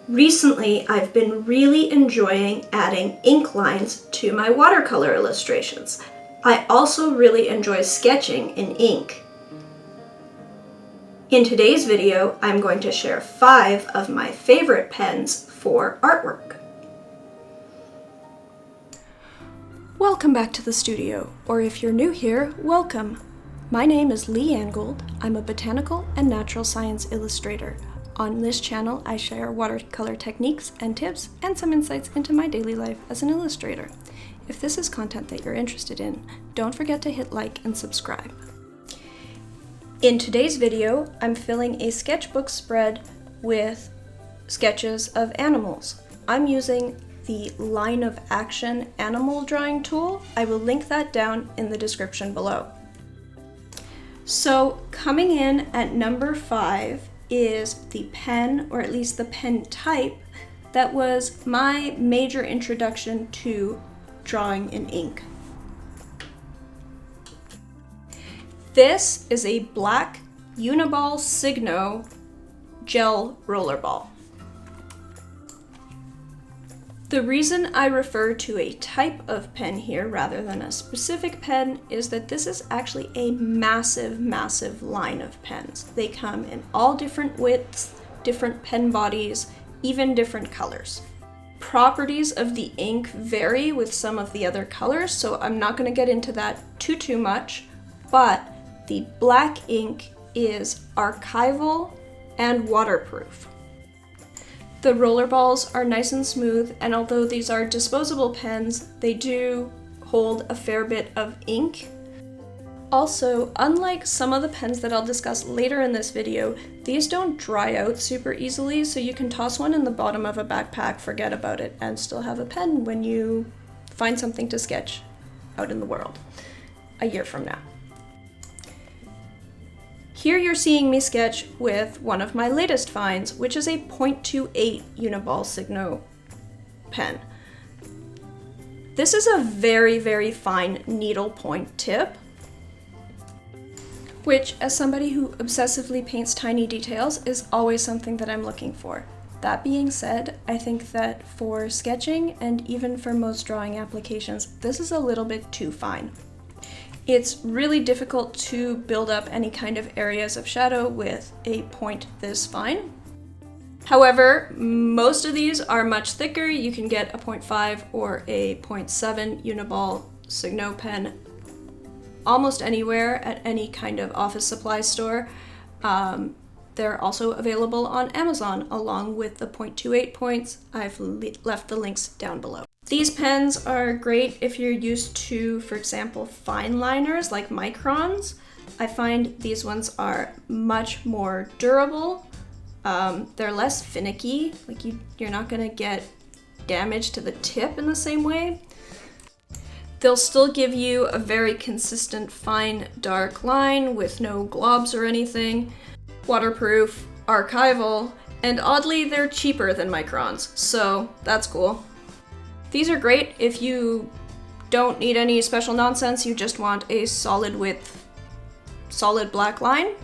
Recently, I've been really enjoying adding ink lines to my watercolor illustrations. I also really enjoy sketching in ink. In today's video, I'm going to share 5 of my favorite pens for artwork. Welcome back to the studio, or if you're new here, welcome. My name is Lee Angold. I'm a botanical and natural science illustrator. On this channel, I share watercolor techniques and tips and some insights into my daily life as an illustrator. If this is content that you're interested in, don't forget to hit like and subscribe. In today's video, I'm filling a sketchbook spread with sketches of animals. I'm using the Line of Action animal drawing tool. I will link that down in the description below. So coming in at number 5 is the pen, or at least the pen type, that was my major introduction to drawing in ink. This is a black Uniball Signo gel rollerball. The reason I refer to a type of pen here rather than a specific pen is that this is actually a massive line of pens. They come in all different widths, different pen bodies, even different colors. Properties of the ink vary with some of the other colors, so I'm not going to get into that too much, but the black ink is archival and waterproof. The rollerballs are nice and smooth, and although these are disposable pens, they do hold a fair bit of ink. Also, unlike some of the pens that I'll discuss later in this video, these don't dry out super easily, so you can toss one in the bottom of a backpack, forget about it, and still have a pen when you find something to sketch out in the world a year from now. Here you're seeing me sketch with one of my latest finds, which is a 0.28 Uniball Signo pen. This is a very fine needlepoint tip, which, as somebody who obsessively paints tiny details, is always something that I'm looking for. That being said, I think that for sketching and even for most drawing applications, this is a little bit too fine. It's really difficult to build up any kind of areas of shadow with a point this fine. However, most of these are much thicker. You can get a 0.5 or a 0.7 Uniball Signo pen almost anywhere at any kind of office supply store. They're also available on Amazon along with the 0.28 points. I've left the links down below. These pens are great if you're used to, for example, fine liners like microns. I find these ones are much more durable. They're less finicky, like you're not gonna get damage to the tip in the same way. They'll still give you a very consistent fine dark line with no globs or anything. Waterproof, archival, and oddly they're cheaper than microns, so that's cool. These are great if you don't need any special nonsense, you just want a solid width, solid black line.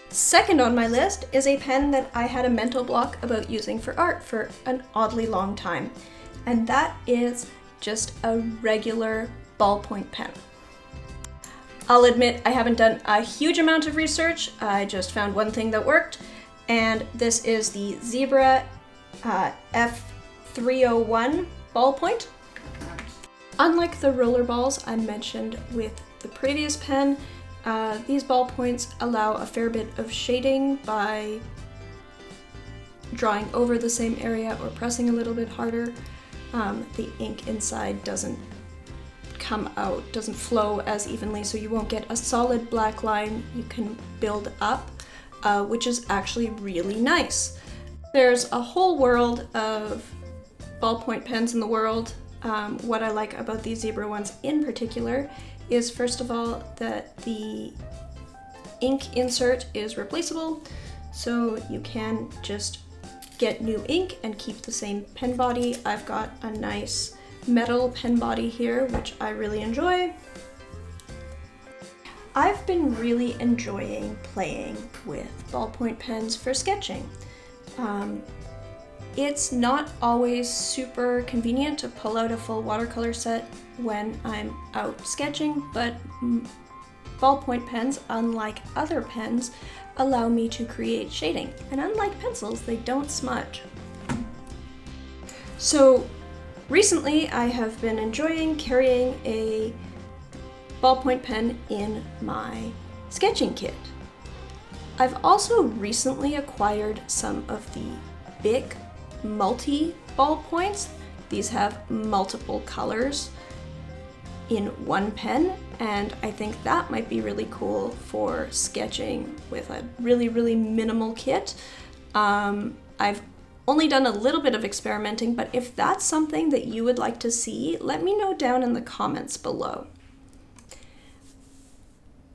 Second on my list is a pen that I had a mental block about using for art for an oddly long time, and that is just a regular ballpoint pen. I'll admit I haven't done a huge amount of research, I just found one thing that worked, and this is the Zebra F301 ballpoint. Unlike the roller balls I mentioned with the previous pen, these ballpoints allow a fair bit of shading by drawing over the same area or pressing a little bit harder. The ink inside doesn't come out, doesn't flow as evenly, so you won't get a solid black line you can build up, which is actually really nice. There's a whole world of ballpoint pens in the world. What I like about these Zebra ones in particular is, first of all, that the ink insert is replaceable, so you can just get new ink and keep the same pen body. I've got a nice metal pen body here, which I really enjoy. I've been really enjoying playing with ballpoint pens for sketching. It's not always super convenient to pull out a full watercolor set when I'm out sketching, but ballpoint pens, unlike other pens, allow me to create shading. And unlike pencils, they don't smudge. So recently I have been enjoying carrying a ballpoint pen in my sketching kit. I've also recently acquired some of the Bic multi ballpoints. These have multiple colors in one pen, and I think that might be really cool for sketching with a really minimal kit. I've only done a little bit of experimenting, but if that's something that you would like to see, let me know down in the comments below.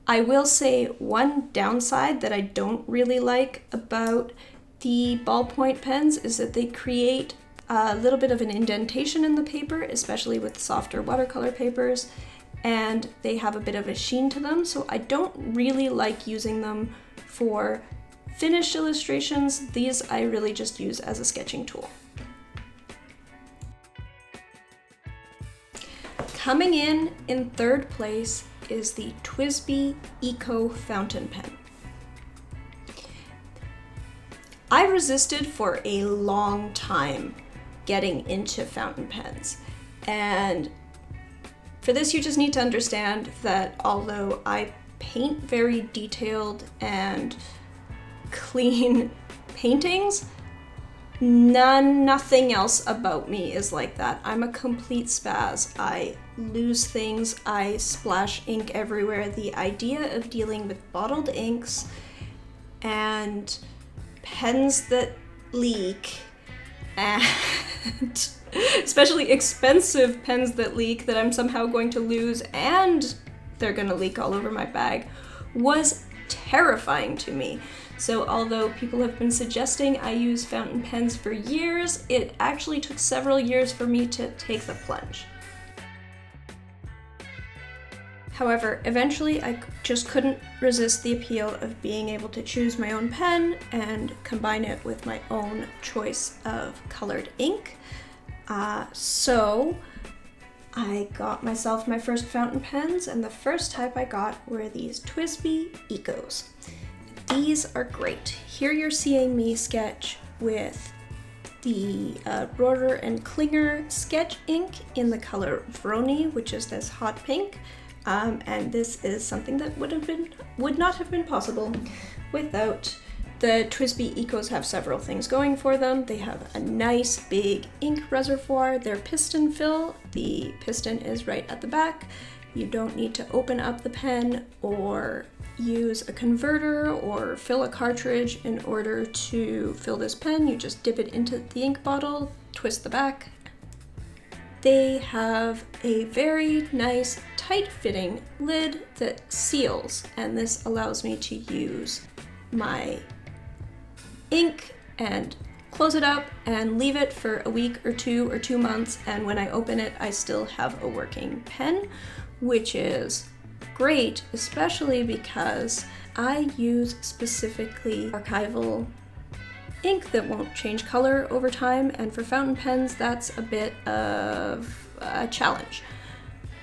I will say one downside that I don't really like about the ballpoint pens is that they create a little bit of an indentation in the paper, especially with softer watercolor papers, and they have a bit of a sheen to them, so I don't really like using them for finished illustrations. These I really just use as a sketching tool. Coming in third place is the TWSBI Eco Fountain Pen. I resisted for a long time getting into fountain pens, and for this you just need to understand that although I paint very detailed and clean paintings, nothing else about me is like that. I'm a complete spaz. I lose things, I splash ink everywhere. The idea of dealing with bottled inks and pens that leak, and especially expensive pens that leak that I'm somehow going to lose and they're gonna leak all over my bag, was terrifying to me. So although people have been suggesting I use fountain pens for years, it actually took several years for me to take the plunge. However, eventually I just couldn't resist the appeal of being able to choose my own pen and combine it with my own choice of colored ink. So I got myself my first fountain pens, and the first type I got were these TWSBI Ecos. These are great. Here you're seeing me sketch with the Rohrer and Klinger sketch ink in the color Vroni, which is this hot pink. And this is something that would not have been possible without the TWSBI Ecos. Have several things going for them. They have a nice big ink reservoir. They're piston fill. The piston is right at the back. You don't need to open up the pen or use a converter or fill a cartridge in order to fill this pen. You just dip it into the ink bottle, twist the back. They have a very nice tight-fitting lid that seals, and this allows me to use my ink and close it up and leave it for a week or 2 months, and when I open it I still have a working pen, which is great, especially because I use specifically archival ink that won't change color over time, and for fountain pens that's a bit of a challenge.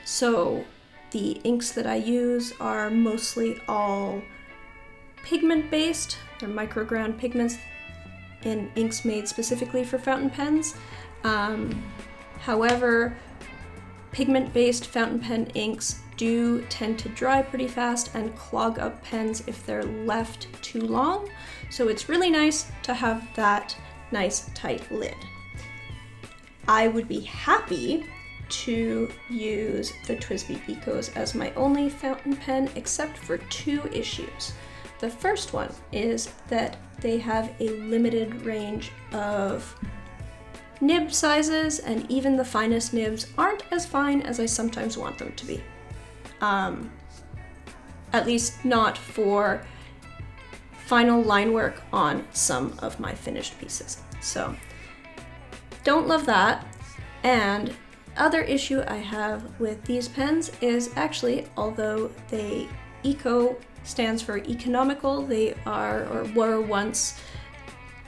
So the inks that I use are mostly all pigment based. They're microground pigments in inks made specifically for fountain pens. However, pigment based fountain pen inks do tend to dry pretty fast and clog up pens if they're left too long, so it's really nice to have that nice tight lid. I would be happy to use the TWSBI Ecos as my only fountain pen, except for 2 issues. The first one is that they have a limited range of nib sizes, and even the finest nibs aren't as fine as I sometimes want them to be. At least not for final line work on some of my finished pieces. So don't love that. And other issue I have with these pens is actually, although they eco stands for economical, they are or were once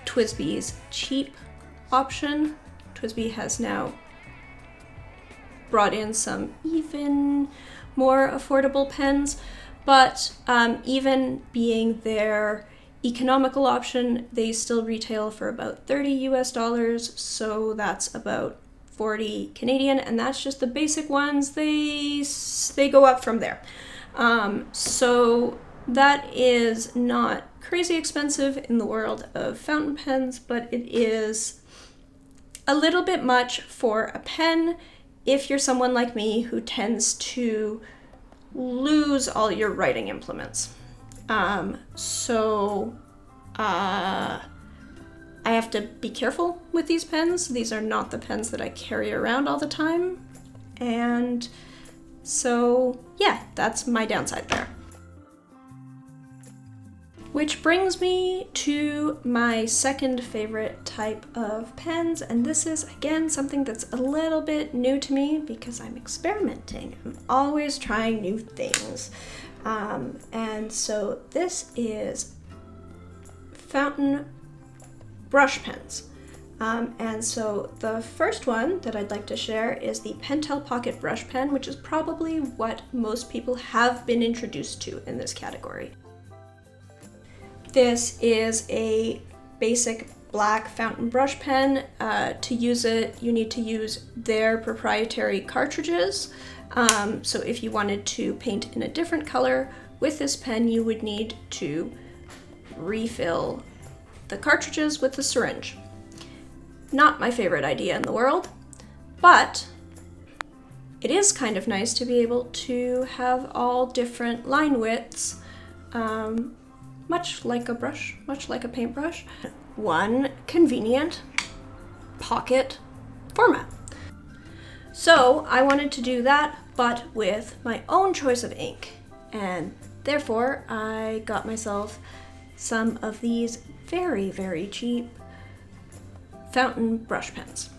TWSBI's cheap option. TWSBI has now brought in some even more affordable pens, but even being their economical option, they still retail for about $30 US, so that's about 40 Canadian, and that's just the basic ones. They go up from there. So that is not crazy expensive in the world of fountain pens, but it is a little bit much for a pen if you're someone like me who tends to lose all your writing implements. I have to be careful with these pens. These are not the pens that I carry around all the time. And so, yeah, that's my downside there. Which brings me to my second favorite type of pens, and this is, again, something that's a little bit new to me because I'm experimenting. I'm always trying new things. And so this is fountain brush pens. And so the first one that I'd like to share is the Pentel Pocket Brush Pen, which is probably what most people have been introduced to in this category. This is a basic black fountain brush pen. To use it, you need to use their proprietary cartridges. So if you wanted to paint in a different color with this pen, you would need to refill the cartridges with a syringe. Not my favorite idea in the world, but it is kind of nice to be able to have all different line widths, much like a brush, much like a paintbrush. One convenient pocket format. So I wanted to do that, but with my own choice of ink, and therefore I got myself some of these very, very cheap fountain brush pens.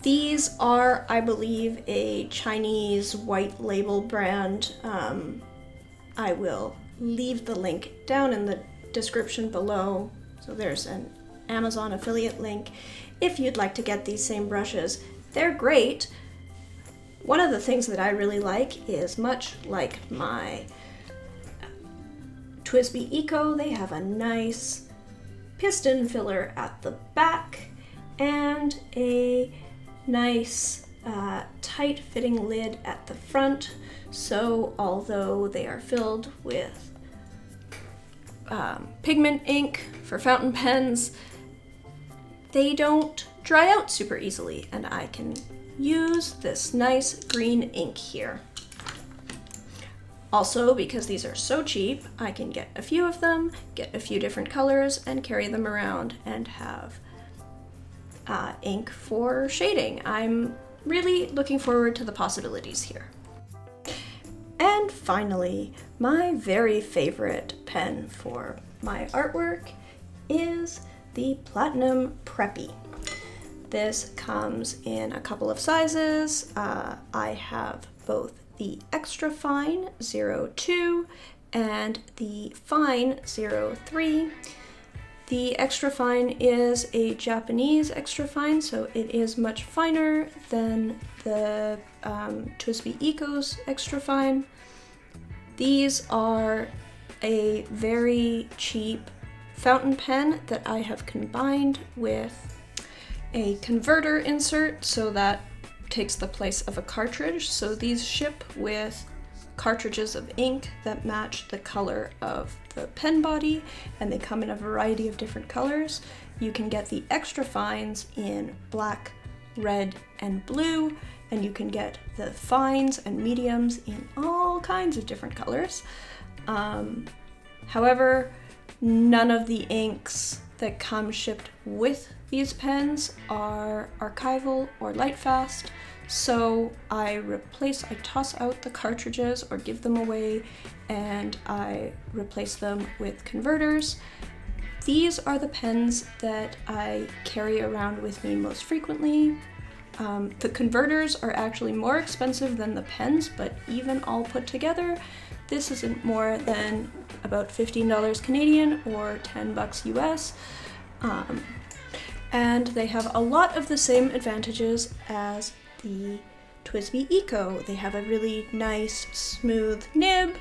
These are, I believe, a Chinese white label brand. I will leave the link down in the description below. So there's an Amazon affiliate link if you'd like to get these same brushes. They're great. One of the things that I really like is, much like my TWSBI Eco, they have a nice piston filler at the back and a nice tight fitting lid at the front. So although they are filled with pigment ink for fountain pens, they don't dry out super easily, and I can use this nice green ink here. Also, because these are so cheap, I can get a few of them, get a few different colors, and carry them around and have ink for shading. I'm really looking forward to the possibilities here. And finally, my very favorite pen for my artwork is the Platinum Preppy. This comes in a couple of sizes. I have both the extra fine 02 and the fine 03. The extra fine is a Japanese extra fine, so it is much finer than the TWSBI Eco's extra fine. These are a very cheap fountain pen that I have combined with a converter insert, so that takes the place of a cartridge. So these ship with cartridges of ink that match the color of the pen body, and they come in a variety of different colors. You can get the extra fines in black, red, and blue, and you can get the fines and mediums in all kinds of different colors. However, none of the inks that come shipped with these pens are archival or light fast, so I toss out the cartridges or give them away, and I replace them with converters. These are the pens that I carry around with me most frequently. The converters are actually more expensive than the pens, but even all put together, this isn't more than about $15 Canadian or $10 US. and they have a lot of the same advantages as the TWSBI Eco. They have a really nice, smooth nib,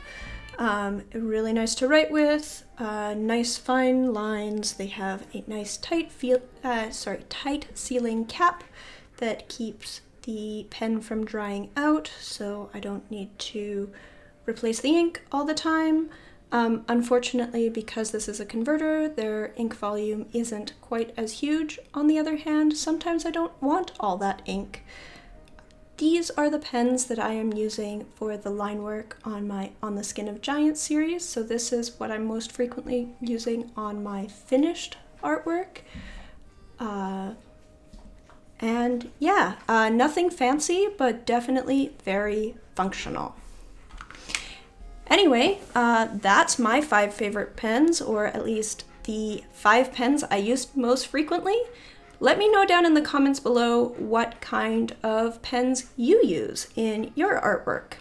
really nice to write with, nice fine lines. They have a nice tight sealing cap that keeps the pen from drying out, so I don't need to replace the ink all the time. Unfortunately, because this is a converter, their ink volume isn't quite as huge. On the other hand, sometimes I don't want all that ink. These are the pens that I am using for the line work on my On the Skin of Giants series, so this is what I'm most frequently using on my finished artwork. And yeah, nothing fancy, but definitely very functional. Anyway, that's my 5 favorite pens, or at least the 5 pens I used most frequently. Let me know down in the comments below what kind of pens you use in your artwork.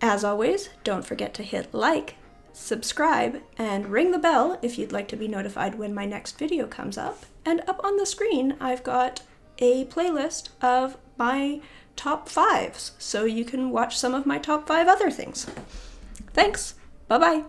As always, don't forget to hit like, subscribe, and ring the bell if you'd like to be notified when my next video comes up. And up on the screen, I've got a playlist of my top 5s, so you can watch some of my top 5 other things. Thanks. Bye-bye.